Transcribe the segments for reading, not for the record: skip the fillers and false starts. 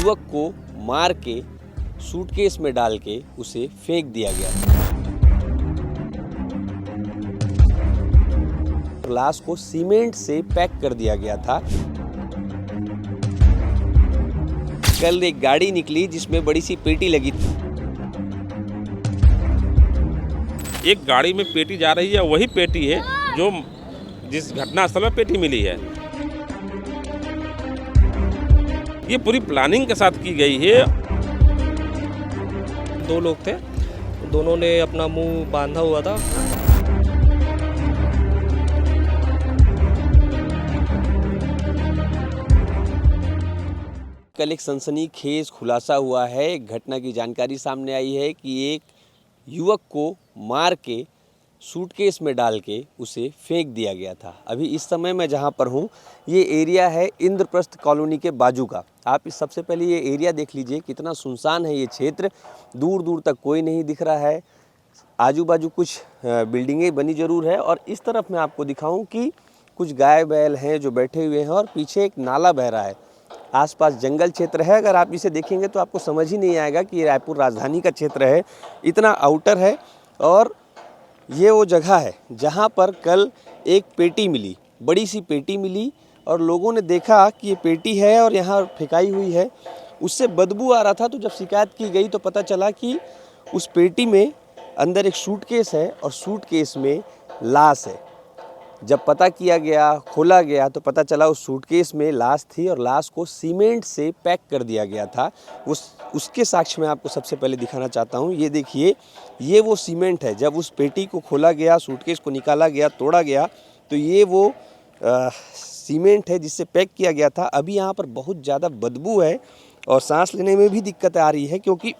युवक को मार के सूटकेस में डाल के उसे फेंक दिया गया था। लाश को सीमेंट से पैक कर दिया गया था। कल एक गाड़ी निकली जिसमें बड़ी सी पेटी लगी थी। एक गाड़ी में पेटी जा रही है, वही पेटी है जो जिस घटनास्थल में पेटी मिली है। ये पूरी प्लानिंग के साथ की गई है। दो लोग थे, दोनों ने अपना मुंह बांधा हुआ था। कल एक सनसनीखेज खुलासा हुआ है। एक घटना की जानकारी सामने आई है कि एक युवक को मार के सूटकेस में डाल के उसे फेंक दिया गया था। अभी इस समय मैं जहां पर हूं, ये एरिया है इंद्रप्रस्थ कॉलोनी के बाजू का। आप इस सबसे पहले ये एरिया देख लीजिए, कितना सुनसान है ये क्षेत्र। दूर दूर तक कोई नहीं दिख रहा है। आजू बाजू कुछ बिल्डिंगें बनी जरूर है और इस तरफ मैं आपको दिखाऊं कि कुछ गाय बैल हैं जो बैठे हुए हैं और पीछे एक नाला बह रहा है। आसपास जंगल क्षेत्र है। अगर आप इसे देखेंगे तो आपको समझ ही नहीं आएगा कि ये रायपुर राजधानी का क्षेत्र है। इतना आउटर है और ये वो जगह है जहाँ पर कल एक पेटी मिली, बड़ी सी पेटी मिली और लोगों ने देखा कि ये पेटी है और यहाँ फेंकाई हुई है। उससे बदबू आ रहा था, तो जब शिकायत की गई तो पता चला कि उस पेटी में अंदर एक सूटकेस है और सूटकेस में लाश है। जब पता किया गया, खोला गया तो पता चला उस सूटकेस में लाश थी और लाश को सीमेंट से पैक कर दिया गया था। उसके साक्ष्य मैं आपको सबसे पहले दिखाना चाहता हूँ। ये देखिए, ये वो सीमेंट है। जब उस पेटी को खोला गया, सूटकेस को निकाला गया, तोड़ा गया, तो ये वो सीमेंट है जिससे पैक किया गया था। अभी यहाँ पर बहुत ज़्यादा बदबू है और सांस लेने में भी दिक्कत आ रही है क्योंकि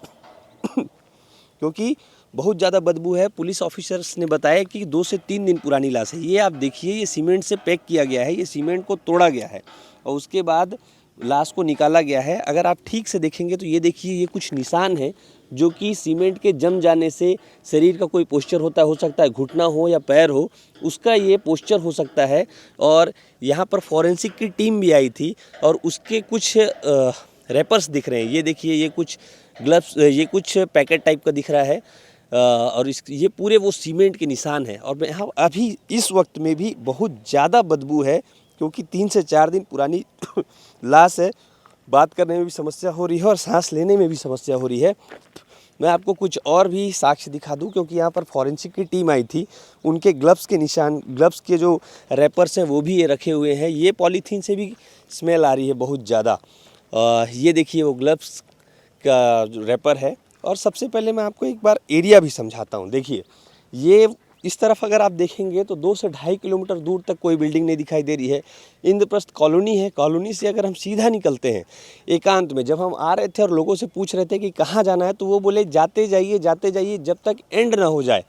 बहुत ज़्यादा बदबू है। पुलिस ऑफिसर्स ने बताया कि 2 से 3 दिन पुरानी लाश है। ये आप देखिए, ये सीमेंट से पैक किया गया है, ये सीमेंट को तोड़ा गया है और उसके बाद लाश को निकाला गया है। अगर आप ठीक से देखेंगे तो ये देखिए, ये कुछ निशान है जो कि सीमेंट के जम जाने से शरीर का कोई पोस्चर हो सकता है घुटना हो या पैर हो, उसका ये पोस्चर हो सकता है। और यहाँ पर फॉरेंसिक की टीम भी आई थी और उसके कुछ रैपर्स दिख रहे हैं। ये देखिए, ये कुछ ग्लव्स, ये कुछ पैकेट टाइप का दिख रहा है और ये पूरे वो सीमेंट के निशान हैं। और यहाँ अभी इस वक्त में भी बहुत ज़्यादा बदबू है क्योंकि 3 से 4 दिन पुरानी लाश है। बात करने में भी समस्या हो रही है और सांस लेने में भी समस्या हो रही है। मैं आपको कुछ और भी साक्ष्य दिखा दूं क्योंकि यहाँ पर फॉरेंसिक की टीम आई थी। उनके ग्लव्स के निशान, ग्लव्स के जो रैपर्स हैं वो भी ये रखे हुए हैं। ये पॉलीथीन से भी स्मेल आ रही है बहुत ज़्यादा। ये देखिए, वो ग्लव्स का रैपर है। और सबसे पहले मैं आपको एक बार एरिया भी समझाता हूँ। देखिए, ये इस तरफ अगर आप देखेंगे तो 2 से 2.5 किलोमीटर दूर तक कोई बिल्डिंग नहीं दिखाई दे रही है। इंद्रप्रस्थ कॉलोनी है। कॉलोनी से अगर हम सीधा निकलते हैं एकांत में, जब हम आ रहे थे और लोगों से पूछ रहे थे कि कहाँ जाना है, तो वो बोले जाते जाइए जब तक एंड ना हो जाए।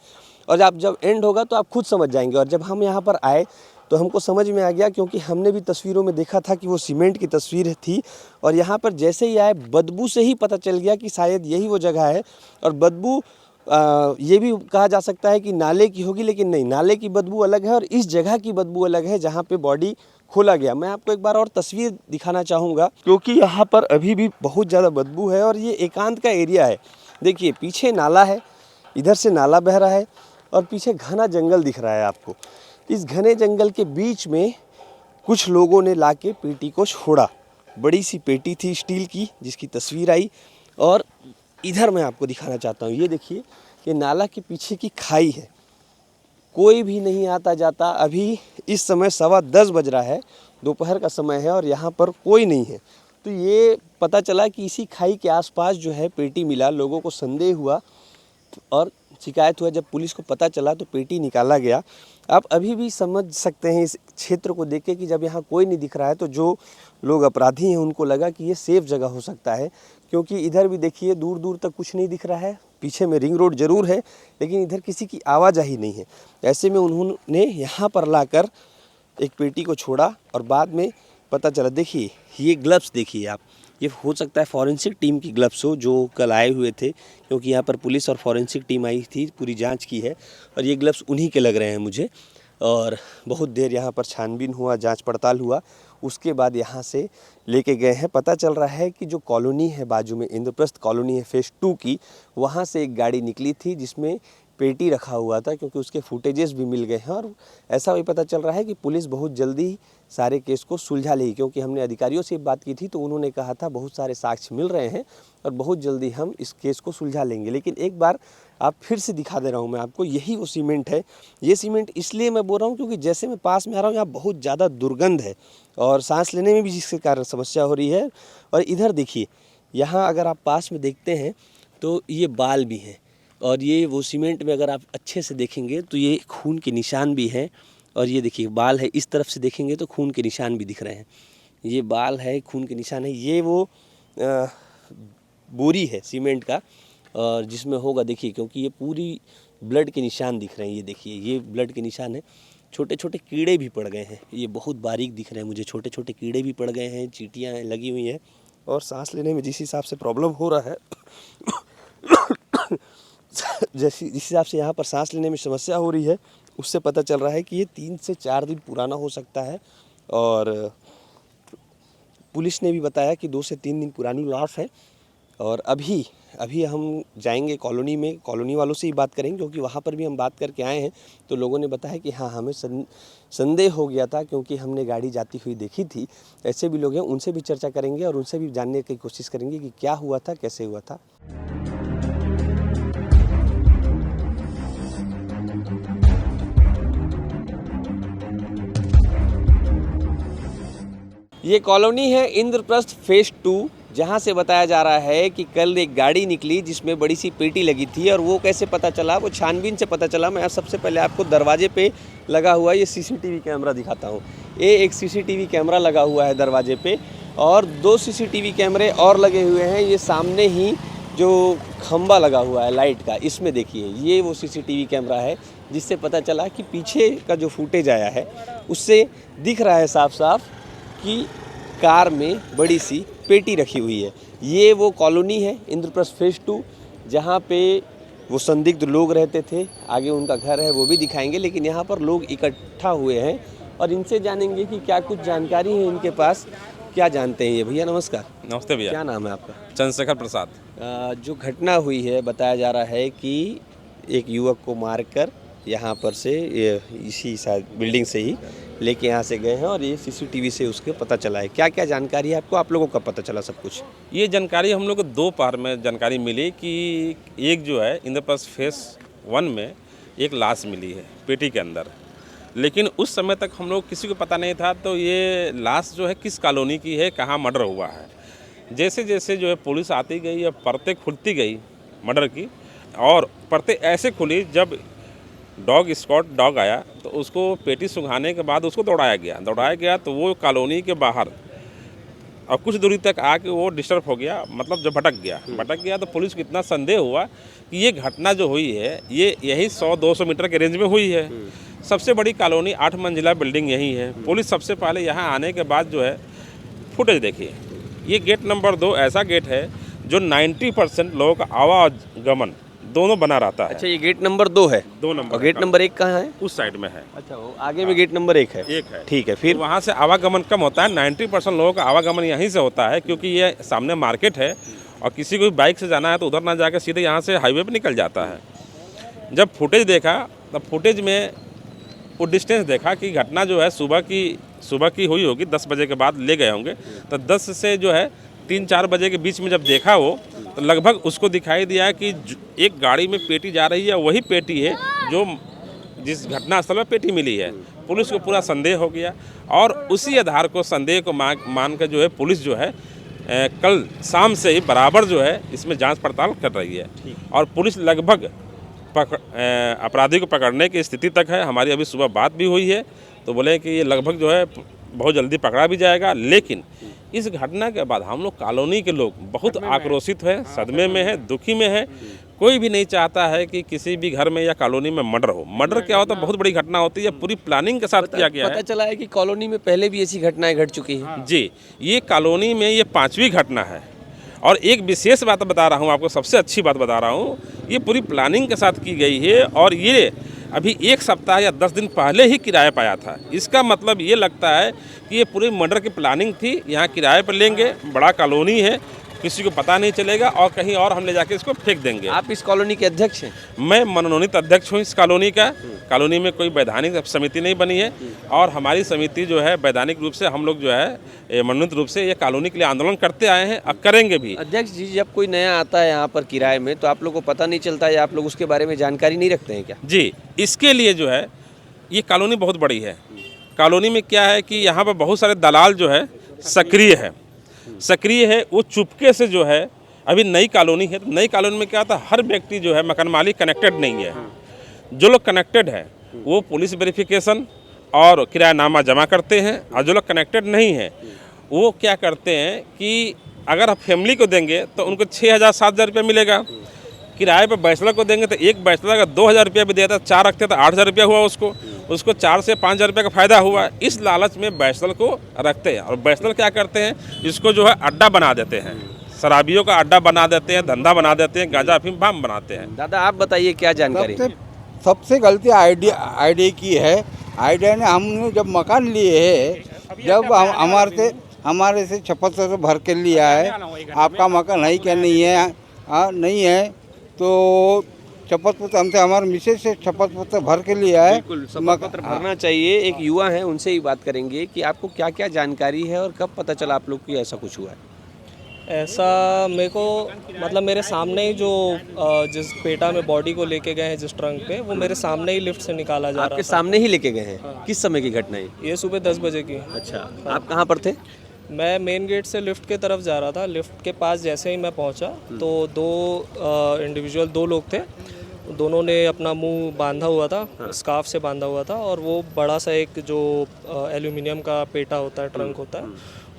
और जब एंड होगा तो आप खुद समझ जाएंगे। और जब हम यहाँ पर आए तो हमको समझ में आ गया क्योंकि हमने भी तस्वीरों में देखा था कि वो सीमेंट की तस्वीर थी। और यहाँ पर जैसे ही आए, बदबू से ही पता चल गया कि शायद यही वो जगह है। और बदबू ये भी कहा जा सकता है कि नाले की होगी, लेकिन नहीं, नाले की बदबू अलग है और इस जगह की बदबू अलग है जहाँ पे बॉडी खोला गया। मैं आपको एक बार और तस्वीर दिखाना चाहूँगा क्योंकि यहाँ पर अभी भी बहुत ज़्यादा बदबू है और ये एकांत का एरिया है। देखिए, पीछे नाला है, इधर से नाला बह रहा है और पीछे घना जंगल दिख रहा है आपको। इस घने जंगल के बीच में कुछ लोगों ने लाके पेटी को छोड़ा। बड़ी सी पेटी थी स्टील की जिसकी तस्वीर आई। और इधर मैं आपको दिखाना चाहता हूँ। ये देखिए, ये नाला के पीछे की खाई है। कोई भी नहीं आता जाता। अभी इस समय 10:15 बज रहा है, दोपहर का समय है और यहाँ पर कोई नहीं है। तो ये पता चला कि इसी खाई के आसपास जो है पेटी मिला। लोगों को संदेह हुआ और शिकायत हुआ। जब पुलिस को पता चला तो पेटी निकाला गया। आप अभी भी समझ सकते हैं इस क्षेत्र को देख के कि जब यहाँ कोई नहीं दिख रहा है तो जो लोग अपराधी हैं उनको लगा कि ये सेफ जगह हो सकता है। क्योंकि इधर भी देखिए, दूर दूर तक कुछ नहीं दिख रहा है। पीछे में रिंग रोड ज़रूर है लेकिन इधर किसी की आवाजाही नहीं है। ऐसे में उन्होंने यहाँ पर लाकर एक पेटी को छोड़ा और बाद में पता चला। देखिए, ये ग्लव्स देखिए आप, ये हो सकता है फॉरेंसिक टीम की ग्लव्स हो जो कल आए हुए थे क्योंकि यहाँ पर पुलिस और फॉरेंसिक टीम आई थी, पूरी जांच की है और ये ग्लव्स उन्हीं के लग रहे हैं मुझे। और बहुत देर यहाँ पर छानबीन हुआ, जांच पड़ताल हुआ उसके बाद यहाँ से लेके गए हैं। पता चल रहा है कि जो कॉलोनी है बाजू में, इंद्रप्रस्थ कॉलोनी है फेज़ 2 की, वहाँ से एक गाड़ी निकली थी जिसमें पेटी रखा हुआ था, क्योंकि उसके फुटेजेस भी मिल गए हैं। और ऐसा भी पता चल रहा है कि पुलिस बहुत जल्दी सारे केस को सुलझा लेगी, क्योंकि हमने अधिकारियों से बात की थी तो उन्होंने कहा था बहुत सारे साक्ष्य मिल रहे हैं और बहुत जल्दी हम इस केस को सुलझा लेंगे। लेकिन एक बार आप फिर से दिखा दे रहा हूँ मैं आपको, यही वो सीमेंट है। ये सीमेंट इसलिए मैं बोल रहा हूँ क्योंकि जैसे मैं पास में आ रहा हूँ यहाँ बहुत ज़्यादा दुर्गंध है और सांस लेने में भी जिसके कारण समस्या हो रही है। और इधर देखिए, यहाँ अगर आप पास में देखते हैं तो ये बाल भी हैं, और ये वो सीमेंट में अगर आप अच्छे से देखेंगे तो ये खून के निशान भी हैं। और ये देखिए बाल है, इस तरफ से देखेंगे तो खून के निशान भी दिख रहे हैं। ये बाल है, खून के निशान है। ये वो बोरी है सीमेंट का, और जिसमें होगा देखिए, क्योंकि ये पूरी ब्लड के निशान दिख रहे हैं। ये देखिए, ये ब्लड के निशान है। छोटे छोटे कीड़े भी पड़ गए हैं, ये बहुत बारीक दिख रहे हैं मुझे। छोटे छोटे कीड़े भी पड़ गए हैं, चींटियाँ लगी हुई हैं। और सांस लेने में जिस हिसाब से प्रॉब्लम हो रहा है जिस हिसाब से यहाँ पर सांस लेने में समस्या हो रही है, उससे पता चल रहा है कि ये 3 से 4 दिन पुराना हो सकता है। और पुलिस ने भी बताया कि 2 से 3 दिन पुरानी लाश है। और अभी हम जाएंगे कॉलोनी में, कॉलोनी वालों से ही बात करेंगे, क्योंकि वहाँ पर भी हम बात करके आए हैं तो लोगों ने बताया कि हाँ, हमें संदेह हो गया था क्योंकि हमने गाड़ी जाती हुई देखी थी। ऐसे भी लोग हैं, उनसे भी चर्चा करेंगे और उनसे भी जानने की कोशिश करेंगे कि क्या हुआ था, कैसे हुआ था। ये कॉलोनी है इंद्रप्रस्थ फेज़ 2, जहाँ से बताया जा रहा है कि कल एक गाड़ी निकली जिसमें बड़ी सी पेटी लगी थी। और वो कैसे पता चला, वो छानबीन से पता चला। मैं सबसे पहले आपको दरवाजे पे लगा हुआ ये सीसीटीवी कैमरा दिखाता हूँ। ये एक सीसीटीवी कैमरा लगा हुआ है दरवाजे पे, और 2 सीसीटीवी कैमरे और लगे हुए हैं। ये सामने ही जो खंबा लगा हुआ है लाइट का, इसमें देखिए, ये वो सीसीटीवी कैमरा है जिससे पता चला कि पीछे का जो फुटेज आया है उससे दिख रहा है साफ साफ कि कार में बड़ी सी पेटी रखी हुई है। ये वो कॉलोनी है इंद्रप्रस्थ फेज़ 2, जहाँ पे वो संदिग्ध लोग रहते थे। आगे उनका घर है, वो भी दिखाएंगे। लेकिन यहाँ पर लोग इकट्ठा हुए हैं और इनसे जानेंगे कि क्या कुछ जानकारी है इनके पास, क्या जानते हैं ये। भैया नमस्कार। नमस्ते भैया। क्या नाम है आपका? चंद्रशेखर प्रसाद। जो घटना हुई है, बताया जा रहा है कि एक युवक को मारकर यहाँ पर से इसी शायद बिल्डिंग से ही लेके यहाँ से गए हैं, और ये सीसीटीवी से उसके पता चला है। क्या क्या जानकारी है आपको? आप लोगों को पता चला सब कुछ? ये जानकारी हम लोग को 2 पार में जानकारी मिली कि एक जो है इंद्रप्रस्थ फेज़ 1 में एक लाश मिली है पेटी के अंदर, लेकिन उस समय तक हम लोग किसी को पता नहीं था तो ये लाश जो है किस कॉलोनी की है, कहाँ मर्डर हुआ है। जैसे जैसे जो है पुलिस आती गई या परतें खुलती गई मर्डर की, और परतें ऐसे खुली जब डॉग स्क्वाड डॉग आया तो उसको पेटी सुंघाने के बाद उसको दौड़ाया गया तो वो कॉलोनी के बाहर और कुछ दूरी तक आके वो डिस्टर्ब हो गया, मतलब जब भटक गया तो पुलिस को इतना संदेह हुआ कि ये घटना जो हुई है ये यही 100-200 मीटर के रेंज में हुई है। सबसे बड़ी कॉलोनी 8 मंजिला बिल्डिंग यही है। पुलिस सबसे पहले यहाँ आने के बाद जो है फुटेज देखिए, ये गेट नंबर 2 ऐसा गेट है जो 90% लोगों का आवागमन दोनों बना रहता है। अच्छा, ये गेट नंबर 2 है। 2 नंबर। और गेट नंबर 1 कहाँ है? उस साइड में है। अच्छा, वो आगे में गेट नंबर 1 है। एक है। ठीक है, फिर वहाँ से आवागमन कम होता है। 90% लोगों का आवागमन यहीं से होता है, क्योंकि ये सामने मार्केट है और किसी को भी बाइक से जाना है तो उधर ना जाकर सीधे यहाँ से हाईवे पे निकल जाता है। जब फुटेज देखा तब फुटेज में वो डिस्टेंस देखा कि घटना जो है सुबह की हुई होगी, 10 बजे के बाद ले गए होंगे, तो 10 से जो है 3-4 बजे के बीच में जब देखा वो, तो लगभग उसको दिखाई दिया कि एक गाड़ी में पेटी जा रही है, वही पेटी है जो जिस घटना स्थल में पेटी मिली है। पुलिस को पूरा संदेह हो गया और उसी आधार को संदेह को मान कर जो है पुलिस जो है कल शाम से ही बराबर जो है इसमें जांच पड़ताल कर रही है। और पुलिस लगभग अपराधी को पकड़ने की स्थिति तक है। हमारी अभी सुबह बात भी हुई है तो बोले कि ये लगभग जो है बहुत जल्दी पकड़ा भी जाएगा। लेकिन इस घटना के बाद हम लोग कॉलोनी के लोग बहुत आक्रोशित हैं, सदमे में हैं, दुखी में हैं। कोई भी नहीं चाहता है कि किसी भी घर में या कॉलोनी में मर्डर हो। मर्डर क्या होता है, बहुत बड़ी घटना होती है, पूरी प्लानिंग के साथ किया गया है। पता चला है कि कॉलोनी में पहले भी ऐसी घटनाएं घट चुकी हैं। जी, ये कॉलोनी में ये 5वीं घटना है। और एक विशेष बात बता रहा हूँ आपको, सबसे अच्छी बात बता रहा हूँ, ये पूरी प्लानिंग के साथ की गई है। और ये अभी 1 सप्ताह या 10 दिन पहले ही किराए पर आया था। इसका मतलब ये लगता है कि ये पूरी मर्डर की प्लानिंग थी। यहाँ किराए पर लेंगे, बड़ा कॉलोनी है, किसी को पता नहीं चलेगा और कहीं और हम ले जाके इसको फेंक देंगे। आप इस कॉलोनी के अध्यक्ष हैं? मैं मनोनीत अध्यक्ष हूँ इस कॉलोनी का। कॉलोनी में कोई वैधानिक समिति नहीं बनी है और हमारी समिति जो है वैधानिक रूप से हम लोग जो है मनोनीत रूप से ये कॉलोनी के लिए आंदोलन करते आए हैं और करेंगे भी। अध्यक्ष जी, जब कोई नया आता है यहाँ पर किराए में तो आप लोग को पता नहीं चलता है या आप लोग उसके बारे में जानकारी नहीं रखते हैं क्या? जी, इसके लिए जो है ये कॉलोनी बहुत बड़ी है। कॉलोनी में क्या है कि यहाँ पर बहुत सारे दलाल जो है सक्रिय है। वो चुपके से जो है, अभी नई कॉलोनी है तो नई कॉलोनी में क्या होता है, हर व्यक्ति जो है मकान मालिक कनेक्टेड नहीं है। जो लोग कनेक्टेड है वो पुलिस वेरिफिकेशन और किरायानामा जमा करते हैं और जो लोग कनेक्टेड नहीं है वो क्या करते हैं कि अगर आप फैमिली को देंगे तो उनको 6,000-7,000 रुपया मिलेगा। किराए पर बैचलर को देंगे तो एक बैचलर का 2,000 रुपया भी देता है, 4 रखते तो 8,000 रुपया हुआ उसको 4 से 5,000 रुपये का फ़ायदा हुआ। इस लालच में बैचलर को रखते हैं और बैचलर क्या करते हैं, इसको जो है अड्डा बना देते हैं, शराबियों का अड्डा बना देते हैं, धंधा बना देते हैं, गांजा अफीम भाम बनाते हैं। दादा आप बताइए क्या जानकारी? सबसे गलती आईडिया की है। आईडिया ने हमने जब मकान लिए है, जब हमारे से शपथ से भर के लिया है, आपका मकान है क्या नहीं है, नहीं है तो शपथ पत्र हमसे, हमारे मिसेज से शपथ पत्र भर के लिया है। बिल्कुल शपथ पत्र भरना चाहिए। एक युवा है, उनसे ही बात करेंगे कि आपको क्या क्या जानकारी है और कब पता चला आप लोग को ऐसा कुछ हुआ है? ऐसा मेरे को मतलब मेरे सामने ही जो जिस पेटा में बॉडी को लेके गए हैं जिस ट्रंक पे, वो मेरे सामने ही लिफ्ट से निकाला जा रहा आपके था। सामने ही लेके गए हैं? किस समय की घटना है? ये सुबह 10 बजे की। अच्छा, आप कहाँ पर थे? मैं मेन गेट से लिफ्ट के तरफ जा रहा था। लिफ्ट के पास जैसे ही मैं पहुंचा तो दो लोग थे। दोनों ने अपना मुंह बांधा हुआ था, स्कार्फ से बांधा हुआ था और वो बड़ा सा एक जो एल्यूमिनियम का पेटा होता है, ट्रंक होता है,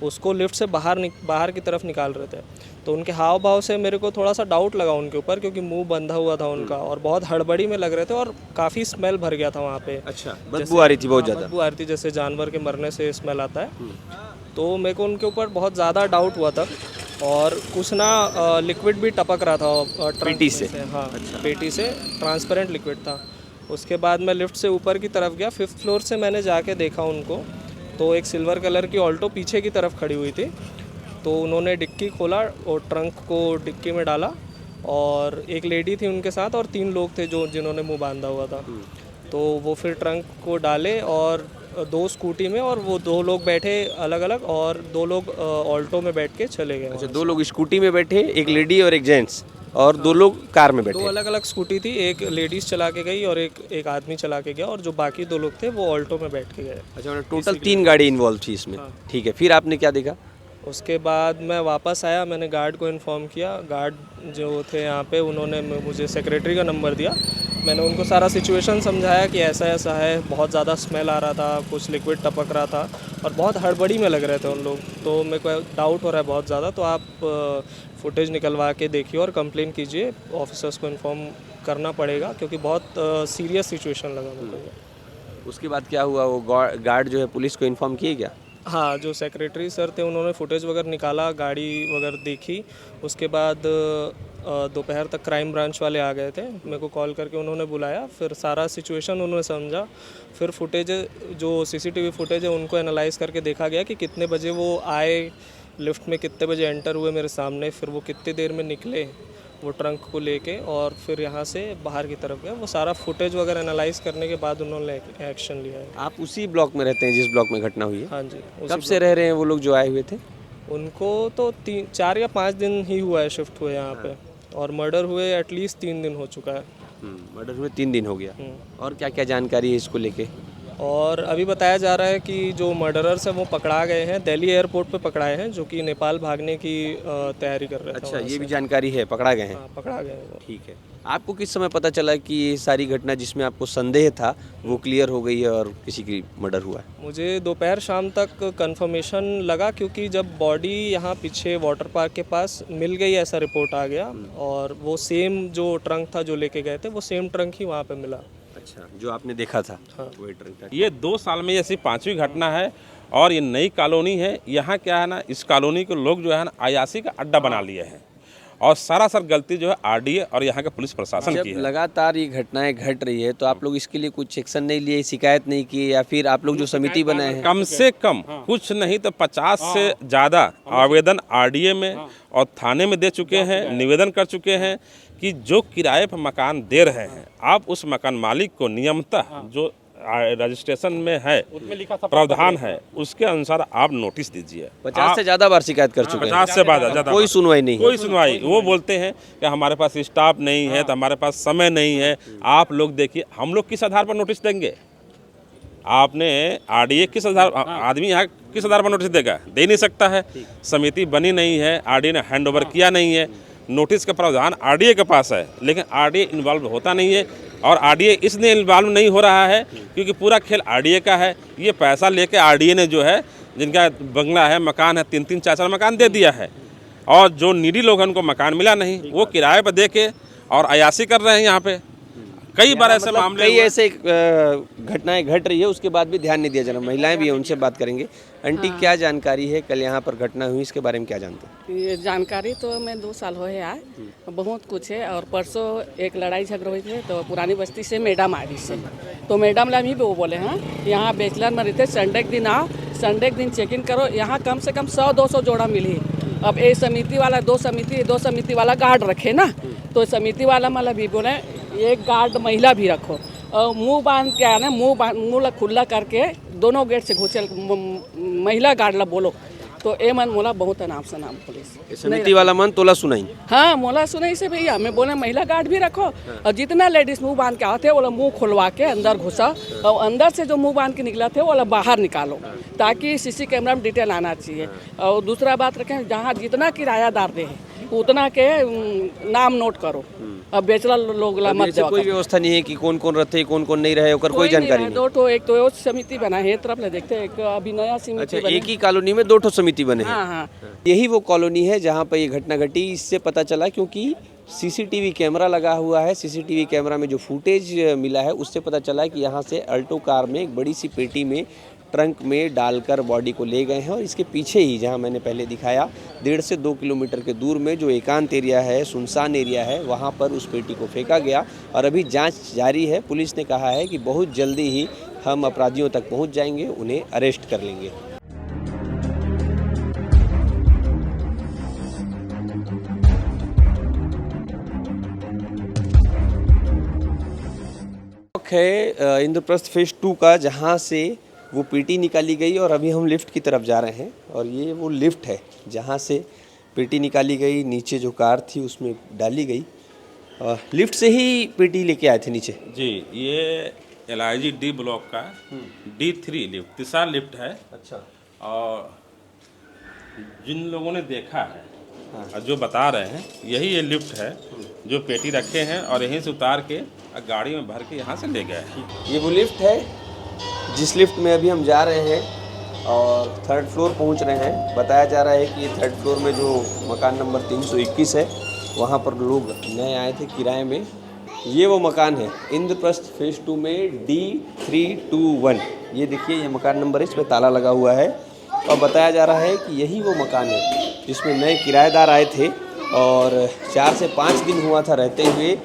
उसको लिफ्ट से बाहर की तरफ निकाल रहे थे। तो उनके हाव भाव से मेरे को थोड़ा सा डाउट लगा उनके ऊपर, क्योंकि मुंह बंधा हुआ था उनका और बहुत हड़बड़ी में लग रहे थे और काफ़ी स्मेल भर गया था वहाँ पे। अच्छा, बदबू आ रही थी बहुत ज़्यादा? बदबू आ रही थी, जैसे जानवर के मरने से स्मेल आता है। तो मेरे को उनके ऊपर बहुत ज़्यादा डाउट हुआ था और कुछ ना लिक्विड भी टपक रहा था पेटी से। हाँ, पेटी से ट्रांसपेरेंट लिक्विड था। उसके बाद मैं लिफ्ट से ऊपर की तरफ गया, 5th फ्लोर से मैंने जाके देखा उनको, तो एक सिल्वर कलर की ऑल्टो पीछे की तरफ खड़ी हुई थी। तो उन्होंने डिक्की खोला और ट्रंक को डिक्की में डाला और एक लेडी थी उनके साथ और 3 लोग थे जिन्होंने मुंह बांधा हुआ था। तो वो फिर ट्रंक को डाले और 2 स्कूटी में, और वो 2 लोग बैठे अलग अलग और 2 लोग ऑल्टो में बैठ के चले गए। अच्छा, 2 लोग स्कूटी में बैठे, एक लेडी और एक जेंट्स, और 2 लोग कार में बैठे? 2 अलग अलग स्कूटी थी, एक लेडीज़ चला के गई और एक आदमी चला के गया और जो बाकी 2 लोग थे वो ऑल्टो में बैठ के गए। अच्छा, मतलब टोटल 3 गाड़ी इन्वॉल्व थी इसमें? ठीक है, फिर आपने क्या देखा? उसके बाद मैं वापस आया, मैंने गार्ड को इन्फॉर्म किया। गार्ड जो थे यहाँ पे, उन्होंने मुझे सेक्रेटरी का नंबर दिया। मैंने उनको सारा सिचुएशन समझाया कि ऐसा ऐसा है, बहुत ज़्यादा स्मेल आ रहा था, कुछ लिक्विड टपक रहा था और बहुत हड़बड़ी में लग रहे थे उन लोग। तो मेरे को डाउट हो रहा है बहुत ज़्यादा, तो आप फुटेज निकलवा के देखिए और कंप्लेन कीजिए। ऑफिसर्स को इन्फॉर्म करना पड़ेगा क्योंकि बहुत सीरियस सिचुएशन लगा मेरे को। उसके बाद क्या हुआ? वो गार्ड जो है पुलिस को इन्फॉर्म किए क्या? हाँ, जो सेक्रेटरी सर थे उन्होंने फुटेज वगैरह निकाला, गाड़ी वगैरह देखी। उसके बाद दोपहर तक क्राइम ब्रांच वाले आ गए थे, मेरे को कॉल करके उन्होंने बुलाया। फिर सारा सिचुएशन उन्होंने समझा। फिर फुटेज जो सीसीटीवी फुटेज है उनको एनालाइज करके देखा गया कि कितने बजे वो आए, लिफ्ट में कितने बजे एंटर हुए मेरे सामने, फिर वो कितनी देर में निकले वो ट्रंक को लेके और फिर यहाँ से बाहर की तरफ गए। वो सारा फुटेज वगैरह एनालाइज करने के बाद उन्होंने एक्शन लिया है। आप उसी ब्लॉक में रहते हैं जिस ब्लॉक में घटना हुई है? हाँ जी। कब से रह रहे हैं वो लोग जो आए हुए थे? उनको तो 4 या 5 दिन ही हुआ है शिफ्ट हुए यहाँ पे, और मर्डर हुए एटलीस्ट 3 दिन हो चुका है। मर्डर हुए 3 दिन हो गया। और क्या क्या जानकारी है इसको लेके? और अभी बताया जा रहा है कि जो मर्डरर्स हैं वो पकड़ा गए हैं, दिल्ली एयरपोर्ट पे पकड़ाए हैं, जो कि नेपाल भागने की तैयारी कर रहे थे। अच्छा, ये भी जानकारी है, पकड़ा गए हैं? हाँ, पकड़ा गए हैं वो। ठीक है। आपको किस समय पता चला कि ये सारी घटना जिसमें आपको संदेह था वो क्लियर हो गई है और किसी की मर्डर हुआ है? मुझे दोपहर शाम तक कंफर्मेशन लगा, क्योंकि जब बॉडी यहाँ पीछे वाटर पार्क के पास मिल गई ऐसा रिपोर्ट आ गया, और वो सेम जो ट्रंक था जो लेके गए थे वो सेम ट्रंक ही वहाँ पे मिला। अच्छा, जो आपने देखा था? हाँ। वही ट्रंक था। ये 2 साल में ऐसी 5वीं घटना है और ये नई कॉलोनी है। यहाँ क्या है ना, इस कॉलोनी को लोग जो है ना अयासी का अड्डा बना लिए हैं और सरासर गलती जो है आरडीए और यहाँ के पुलिस प्रशासन जब की है। लगातार ये घटनाएं घट रही है तो आप लोग इसके लिए कुछ एक्शन नहीं लिए, शिकायत नहीं की, या फिर आप लोग जो समिति बनाए हैं? कम से कम कुछ नहीं तो 50 से ज़्यादा आवेदन आरडीए में और थाने में दे चुके हैं, निवेदन कर चुके हैं कि जो किराए पर मकान दे रहे हैं आप उस मकान मालिक को नियमतः जो रजिस्ट्रेशन में है प्रावधान है उसके अनुसार आप नोटिस दीजिए। 50 से ज्यादा बार शिकायत कर चुके हैं, 50 से ज़्यादा कोई सुनवाई नहीं। कोई सुनवाई। वो बोलते हैं कि हमारे पास स्टाफ नहीं है तो हमारे पास समय नहीं है। आप लोग देखिए हम लोग किस आधार पर नोटिस देंगे? आपने आरडीए किस आधार, आदमी यहाँ किस आधार पर नोटिस देगा? दे नहीं सकता है। समिति बनी नहीं है, आरडीए ने हैंड ओवर किया नहीं है। नोटिस का प्रावधान आरडीए के पास है लेकिन आरडीए इन्वॉल्व होता नहीं है। और आरडीए इसलिए इन्वॉल्व नहीं हो रहा है क्योंकि पूरा खेल आरडीए का है। ये पैसा लेके आरडीए ने जो है जिनका बंगला है, मकान है, 3-3 4-4 मकान दे दिया है। और जो नीडी लोग हैं उनको मकान मिला नहीं, वो किराए पर दे के और अयासी कर रहे हैं। यहाँ पे कई बार ऐसे मामले कई हुए। ऐसे घटनाएं घट रही है, उसके बाद भी ध्यान नहीं दिया जा रहा। महिलाएं भी हैं, उनसे बात करेंगे। आंटी क्या जानकारी है, कल यहाँ पर घटना हुई, इसके बारे में क्या जानते हैं? ये जानकारी तो मैं 2 साल हुए आए, बहुत कुछ है। और परसों एक लड़ाई झगड़ा हुई थी तो पुरानी बस्ती से मैडम आई से, तो मैडम ला भी वो बोले हैं यहाँ बैचलर में रहते, संडे के दिन आओ, संडे के दिन चेक इन करो। यहाँ कम से कम 100-200 जोड़ा मिली। अब एक समिति वाला दो समिति वाला गार्ड रखे ना, तो समिति वाला मतलब भी बोले एक गार्ड महिला भी रखो और मुंह बांध के आना, मुंह खुला करके दोनों गेट से घुसे महिला गार्ड ला बोलो। तो ए मन मोला बहुत नाम से नाम पुलिस समिति वाला मन तोला सुनाई। हाँ मोला सुनाई से भैया, मैं बोले महिला गार्ड भी रखो और जितना लेडीज मुंह बांध के आते वो मुंह खुलवा के अंदर घुसा और अंदर से जो मुंह बांध के निकला थे वो बाहर निकालो ताकि सीसी कैमरा में डिटेल आना चाहिए। और दूसरा बात रखें, जहाँ जितना किरायादार दे उतना के नाम नोट करो। अब बेचला लोग ला मत कोई व्यवस्था नहीं है कि कौन कौन रहते, कौन कौन नहीं रहे, ओकर कोई जानकारी नहीं। दो ठो, एक तो समिति बना है तरफ ले देखते, एक अभी नया समिति अच्छा, एक ही कॉलोनी में 2 ठो समिति बने हैं। हाँ हाँ, यही वो कॉलोनी है जहाँ पर ये घटना घटी। इससे पता चला क्योंकि सीसीटीवी कैमरा लगा हुआ है। सीसीटीवी कैमरा में जो फुटेज मिला है उससे पता चला कि यहाँ से अल्टो कार में एक बड़ी सी पेटी में ट्रंक में डालकर बॉडी को ले गए हैं। और इसके पीछे ही, जहां मैंने पहले दिखाया, 1.5 से 2 किलोमीटर के दूर में जो एकांत एरिया है, सुनसान एरिया है, वहां पर उस पेटी को फेंका गया। और अभी जांच जारी है। पुलिस ने कहा है कि बहुत जल्दी ही हम अपराधियों तक पहुंच जाएंगे, उन्हें अरेस्ट कर लेंगे। है इंद्रप्रस्थ फेज 2 का, जहां से वो पेटी निकाली गई और अभी हम लिफ्ट की तरफ जा रहे हैं। और ये वो लिफ्ट है जहाँ से पेटी निकाली गई, नीचे जो कार थी उसमें डाली गई। लिफ्ट से ही पेटी लेके आए थे नीचे जी। ये LIG D ब्लॉक का D3 लिफ्ट, तीसरा लिफ्ट है। अच्छा। और जिन लोगों ने देखा है और जो बता रहे हैं, यही ये लिफ्ट है जो पेटी रखे हैं और यहीं से उतार के गाड़ी में भर के यहाँ से ले गए हैं। ये वो लिफ्ट है जिस लिफ्ट में अभी हम जा रहे हैं और 3rd फ्लोर पहुंच रहे हैं। बताया जा रहा है कि ये 3rd फ्लोर में जो मकान नंबर 321 है, वहां पर लोग नए आए थे किराए में। ये वो मकान है इंद्रप्रस्थ फेज 2 में D321। ये देखिए, ये मकान नंबर है, इसमें ताला लगा हुआ है। और बताया जा रहा है कि यही वो मकान है जिसमें नए किराएदार आए थे और 4 से 5 दिन हुआ था रहते हुए।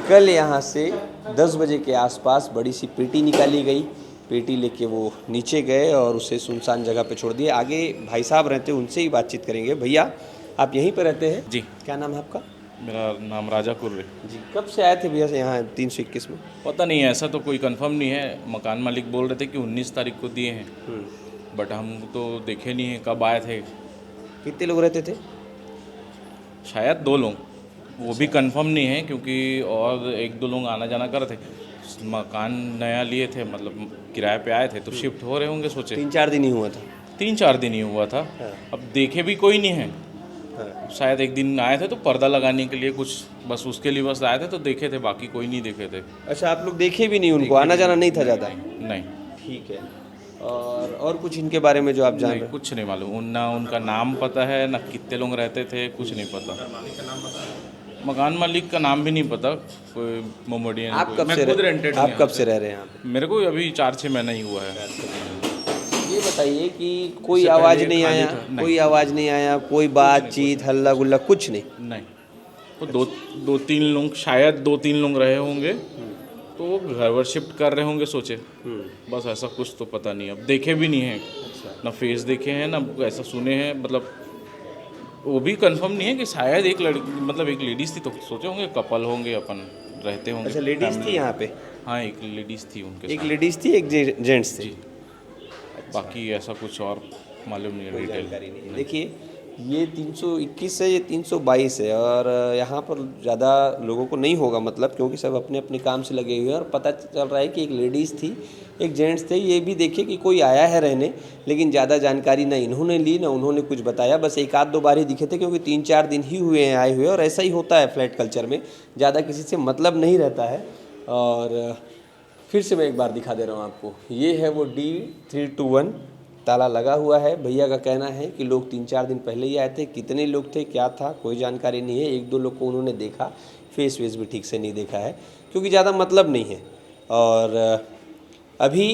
कल यहाँ से 10 बजे के आसपास बड़ी सी पेटी निकाली गई। पेटी लेके वो नीचे गए और उसे सुनसान जगह पे छोड़ दिए। आगे भाई साहब रहते हैं, उनसे ही बातचीत करेंगे। भैया, आप यहीं पे रहते हैं? जी। क्या नाम है आपका? मेरा नाम राजा कुर्रे। जी। कब से आए थे भैया से यहाँ 321 में? पता नहीं है, ऐसा तो कोई कंफर्म नहीं है। मकान मालिक बोल रहे थे कि 19 तारीख को दिए हैं, बट हम तो देखे नहीं है कब आए थे। कितने लोग रहते थे? शायद 2 लोग, वो भी कंफर्म नहीं है क्योंकि और 1-2 लोग आना जाना कर रहे थे। मकान नया लिए थे, मतलब किराए पे आए थे तो शिफ्ट हो रहे होंगे, सोचे। 3-4 दिन ही हुआ था। 3-4 दिन ही हुआ था। अब देखे भी कोई नहीं है। शायद एक दिन आए थे तो पर्दा लगाने के लिए कुछ, बस उसके लिए बस आए थे तो देखे थे, बाकी कोई नहीं देखे थे। अच्छा, आप लोग देखे भी नहीं उनको? आना जाना नहीं था ज़्यादा? नहीं। ठीक है। और कुछ इनके बारे में जो आप जान रहे हैं? कुछ नहीं मालूम, ना उनका नाम पता है, ना कितने लोग रहते थे, कुछ नहीं पता। मकान मालिक का नाम भी नहीं पता, कोई मोमोडियन। आप कब से रेंटेड? आप कब से रह रहे हैं यहाँ पे? मेरे को अभी 4-6 महीना ही हुआ है। ये बताइए कि कोई आवाज़ नहीं आया? कोई आवाज़ नहीं आया, कोई बातचीत, हल्ला गुल्ला कुछ नहीं? नहीं। तो दो तीन लोग, शायद 2-3 लोग रहे होंगे, तो वो घर वर शिफ्ट कर रहे होंगे सोचे। बस ऐसा कुछ तो पता नहीं, अब देखे भी नहीं है, ना फेस देखे हैं ना ऐसा सुने हैं, मतलब वो भी कंफर्म नहीं है कि शायद एक लड़की, मतलब एक लेडीज़ थी, तो सोचे होंगे कपल होंगे, अपन रहते होंगे। अच्छा, लेडीज़ थी यहाँ पे? हाँ, एक लेडीज़ थी उनके एक साथ। लेडीज़ थी, एक जेंट्स थे। बाकी ऐसा कुछ और मालूम नहीं है, डिटेल जानकारी नहीं। देखिए, ये 321 है, ये 322 है, और यहाँ पर ज़्यादा लोगों को नहीं होगा मतलब, क्योंकि सब अपने अपने काम से लगे हुए हैं। और पता चल रहा है कि एक लेडीज़ थी, एक जेंट्स थे। ये भी देखिए कि कोई आया है रहने, लेकिन ज़्यादा जानकारी ना इन्होंने ली ना उन्होंने कुछ बताया। बस एक आध दो बार ही दिखे थे, क्योंकि 3-4 दिन ही हुए हैं आए हुए, और ऐसा ही होता है फ्लैट कल्चर में, ज़्यादा किसी से मतलब नहीं रहता है। और फिर से मैं एक बार दिखा दे रहा हूँ आपको, ये है वो D321, ताला लगा हुआ है। भैया का कहना है कि लोग 3-4 दिन पहले ही आए थे। कितने लोग थे, क्या था, कोई जानकारी नहीं है। 1-2 लोग को उन्होंने देखा, फेस वेस भी ठीक से नहीं देखा है, क्योंकि ज़्यादा मतलब नहीं है। और अभी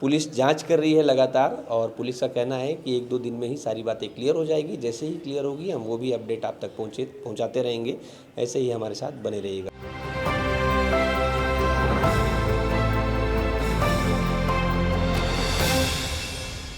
पुलिस जांच कर रही है लगातार, और पुलिस का कहना है कि 1-2 दिन में ही सारी बातें क्लियर हो जाएगी। जैसे ही क्लियर होगी हम वो भी अपडेट आप तक पहुँचाते रहेंगे। ऐसे ही हमारे साथ बने रहिएगा।